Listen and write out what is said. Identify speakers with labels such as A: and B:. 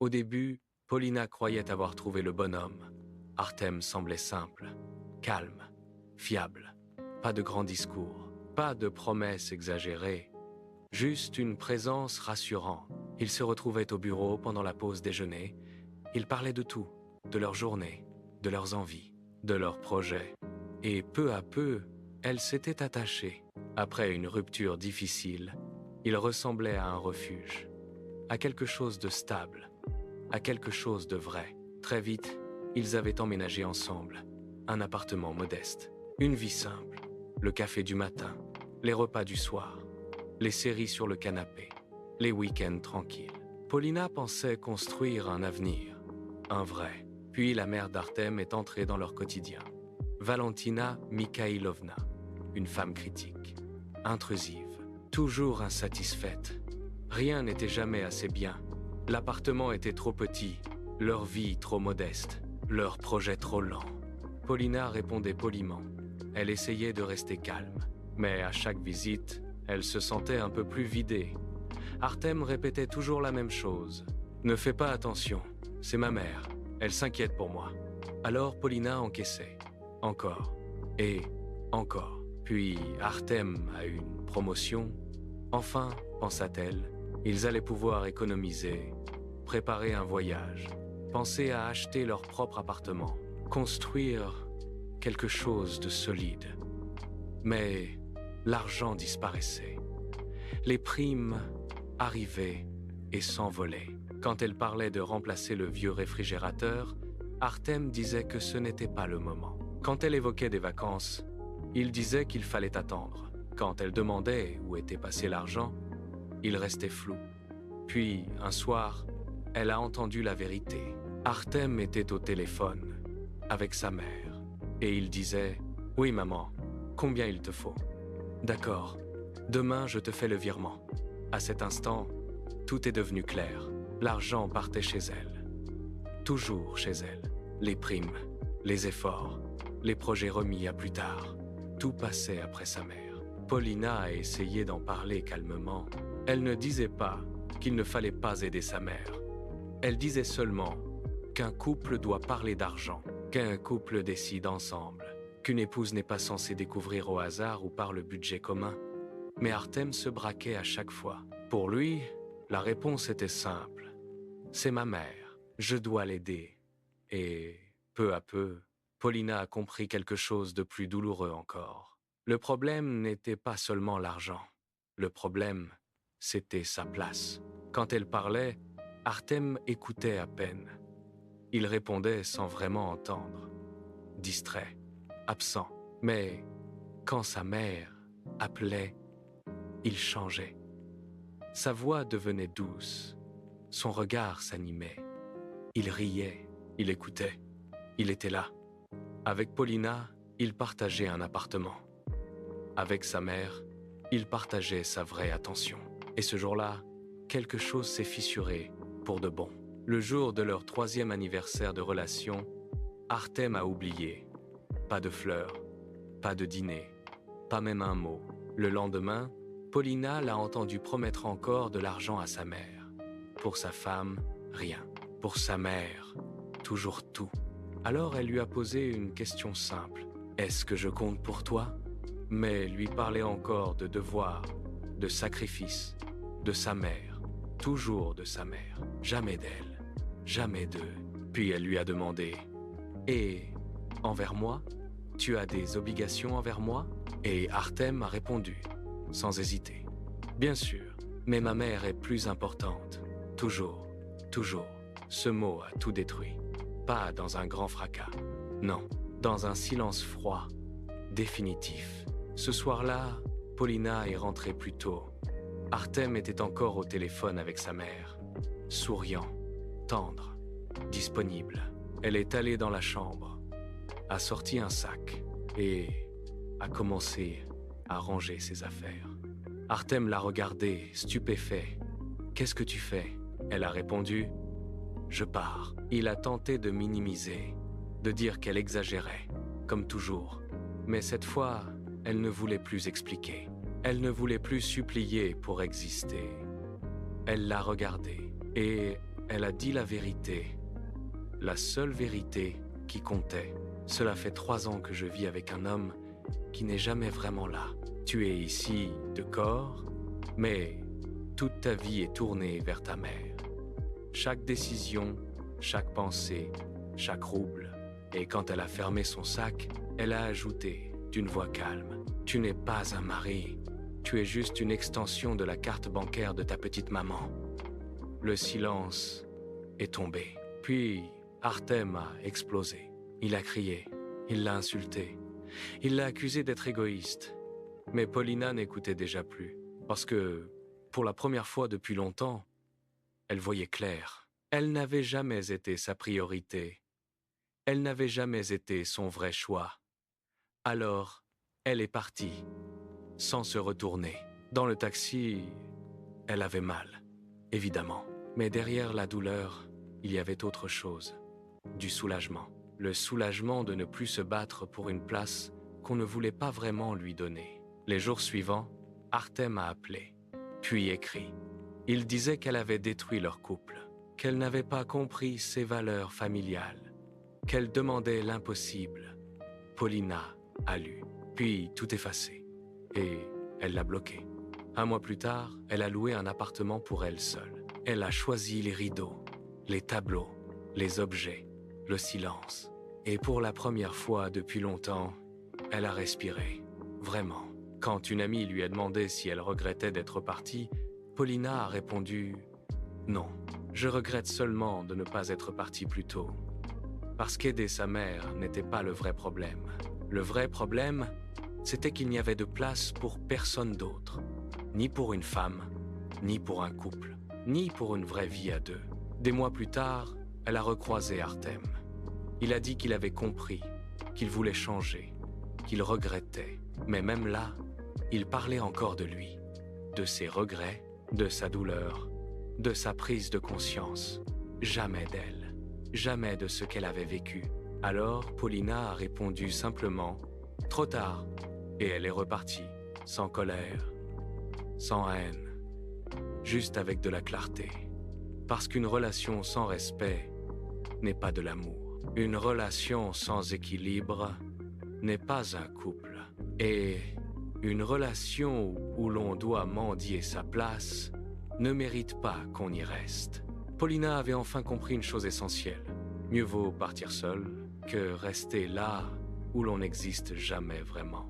A: Au début, Paulina croyait avoir trouvé le bonhomme. Artem semblait simple, calme, fiable. Pas de grands discours, pas de promesses exagérées, juste une présence rassurante. Ils se retrouvaient au bureau pendant la pause déjeuner. Ils parlaient de tout, de leur journée, de leurs envies, de leurs projets. Et peu à peu, elle s'était attachée. Après une rupture difficile, il ressemblait à un refuge, à quelque chose de stable, à quelque chose de vrai. Très vite, ils avaient emménagé ensemble. Un appartement modeste, une vie simple, le café du matin, les repas du soir, les séries sur le canapé, les week-ends tranquilles. Paulina pensait construire un avenir, un vrai. Puis la mère d'Artem est entrée dans leur quotidien. Valentina Mikhailovna, une femme critique, intrusive, toujours insatisfaite. Rien n'était jamais assez bien. L'appartement était trop petit, leur vie trop modeste, leur projet trop lent. Paulina répondait poliment. Elle essayait de rester calme, mais à chaque visite, elle se sentait un peu plus vidée. Artem répétait toujours la même chose. « Ne fais pas attention, c'est ma mère, elle s'inquiète pour moi. » Alors Paulina encaissait. Encore. Et encore. Puis Artem a eu une promotion. Enfin, pensa-t-elle, ils allaient pouvoir économiser, préparer un voyage, penser à acheter leur propre appartement, construire quelque chose de solide. Mais l'argent disparaissait. Les primes arrivaient et s'envolaient. Quand elle parlait de remplacer le vieux réfrigérateur, Artem disait que ce n'était pas le moment. Quand elle évoquait des vacances, il disait qu'il fallait attendre. Quand elle demandait où était passé l'argent, il restait flou. Puis, un soir, elle a entendu la vérité. Artem était au téléphone, avec sa mère, et il disait « Oui, maman, combien il te faut ?»« D'accord, demain je te fais le virement. » À cet instant, tout est devenu clair. L'argent partait chez elle. Toujours chez elle. Les primes, les efforts, les projets remis à plus tard. Tout passait après sa mère. Paulina a essayé d'en parler calmement. Elle ne disait pas qu'il ne fallait pas aider sa mère. Elle disait seulement qu'un couple doit parler d'argent, qu'un couple décide ensemble, qu'une épouse n'est pas censée découvrir au hasard ou par le budget commun. Mais Artem se braquait à chaque fois. Pour lui, la réponse était simple. C'est ma mère, je dois l'aider. Et peu à peu, Paulina a compris quelque chose de plus douloureux encore. Le problème n'était pas seulement l'argent. Le problème, c'était sa place. Quand elle parlait, Artem écoutait à peine. Il répondait sans vraiment entendre. Distrait, absent. Mais quand sa mère appelait, il changeait. Sa voix devenait douce. Son regard s'animait. Il riait, il écoutait. Il était là. Avec Paulina, il partageait un appartement. Avec sa mère, il partageait sa vraie attention. Et ce jour-là, quelque chose s'est fissuré pour de bon. Le jour de leur 3e anniversaire de relation, Artem a oublié. Pas de fleurs, pas de dîner, pas même un mot. Le lendemain, Paulina l'a entendu promettre encore de l'argent à sa mère. Pour sa femme, rien. Pour sa mère, toujours tout. Alors elle lui a posé une question simple. « Est-ce que je compte pour toi ?» Mais lui parlait encore de devoir, de sacrifice, de sa mère, toujours de sa mère, jamais d'elle, jamais d'eux. Puis elle lui a demandé « Et envers moi, tu as des obligations envers moi ?» Et Artem a répondu, sans hésiter. « Bien sûr, mais ma mère est plus importante. Toujours, toujours. » Ce mot a tout détruit. Pas dans un grand fracas. Non, dans un silence froid, définitif. Ce soir-là, Paulina est rentrée plus tôt. Artem était encore au téléphone avec sa mère. Souriant, tendre, disponible. Elle est allée dans la chambre, a sorti un sac et a commencé à ranger ses affaires. Artem l'a regardée, stupéfait. « Qu'est-ce que tu fais ?» Elle a répondu « Je pars ». Il a tenté de minimiser, de dire qu'elle exagérait, comme toujours. Mais cette fois, elle ne voulait plus expliquer. Elle ne voulait plus supplier pour exister. Elle l'a regardé et Elle a dit la vérité, la seule vérité qui comptait. Cela fait 3 ans que je vis avec un homme qui n'est jamais vraiment là. Tu es ici de corps, mais toute ta vie est tournée vers ta mère. Chaque décision, chaque pensée, chaque rouble. Et quand elle a fermé son sac, elle a ajouté d'une voix calme: Tu n'es pas un mari, tu es juste une extension de la carte bancaire de ta petite maman. Le silence est tombé. Puis Artem a explosé. Il a crié, il l'a insulté, il l'a accusé d'être égoïste. Mais Paulina n'écoutait déjà plus, parce que, pour la première fois depuis longtemps, elle voyait clair. Elle n'avait jamais été sa priorité. Elle n'avait jamais été son vrai choix. Alors, elle est partie, sans se retourner. Dans le taxi, elle avait mal, évidemment. Mais derrière la douleur, il y avait autre chose, du soulagement. Le soulagement de ne plus se battre pour une place qu'on ne voulait pas vraiment lui donner. Les jours suivants, Artem a appelé, puis écrit. Il disait qu'elle avait détruit leur couple, qu'elle n'avait pas compris ses valeurs familiales, qu'elle demandait l'impossible. Paulina a lu, puis tout effacé, et elle l'a bloqué. 1 mois plus tard, elle a loué un appartement pour elle seule. Elle a choisi les rideaux, les tableaux, les objets, le silence. Et pour la première fois depuis longtemps, elle a respiré, vraiment. Quand une amie lui a demandé si elle regrettait d'être partie, Paulina a répondu « Non, je regrette seulement de ne pas être partie plus tôt. » Parce qu'aider sa mère n'était pas le vrai problème. Le vrai problème, c'était qu'il n'y avait de place pour personne d'autre. Ni pour une femme, ni pour un couple, ni pour une vraie vie à deux. Des mois plus tard, elle a recroisé Artem. Il a dit qu'il avait compris, qu'il voulait changer, qu'il regrettait. Mais même là, il parlait encore de lui, de ses regrets, de sa douleur, de sa prise de conscience. Jamais d'elle, jamais de ce qu'elle avait vécu. Alors, Paulina a répondu simplement « Trop tard », et elle est repartie, sans colère, sans haine, juste avec de la clarté. Parce qu'une relation sans respect n'est pas de l'amour. Une relation sans équilibre n'est pas un couple. Et une relation où l'on doit mendier sa place ne mérite pas qu'on y reste. Paulina avait enfin compris une chose essentielle. Mieux vaut partir seule que rester là où l'on n'existe jamais vraiment.